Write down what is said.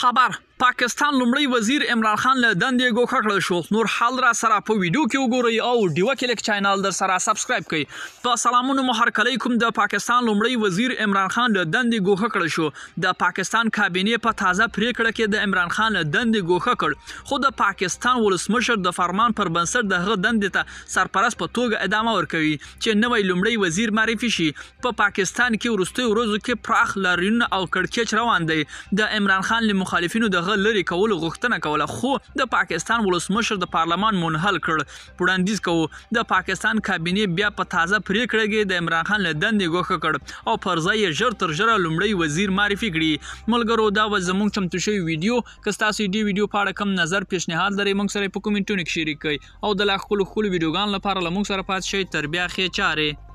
خبر پاکستان لومړی وزیر عمران خان له دندې ګوښه کړل شو. نور حال را سره په ویډیو کې وګورئ او ډیوه کلیک چینل در سره سبسکرایب کړئ. په سلامونو محرک علیکم. د پاکستان لومړی وزیر عمران خان له دندې ګوښه کړل شو. د پاکستان کابینې په تازه پریکړه کې د عمران خان له دندې ګوښه کړ، خو د پاکستان ولسمشر د فرمان پر بنسټ د هغه دندې ته سرپرست په توګه ادامه ورکوي چې نوی لومړی وزیر معرفي شي. په پاکستان کې وروستیو ورځو کې پراخ لاریونونه او کړکېچ روان دی. د عمران خان له مخالفینو د لري کولو غوښتنه کوله، خو د پاکستان ولسمشر د پارلمان منحل کړ. وړاندیز کوو د پاکستان کابینې بیا په تازه پریکړه کې د عمران خان له دندې ګوښه کړ او پر ځای یې ژر تر ژره لومړی وزیر معرفي کړي. ملګرو، دا و زموږ چمتو شوی ویډیو. که ستاسو دې ویډیو په اړه کوم نظر پیشنهاد لرئ، موږ سره په کومنټونو کې شریک کړئ او د لا ښکلو ویډیوګانو لپاره له موږ سره پاتې شئ. تر بیا ښې چارې.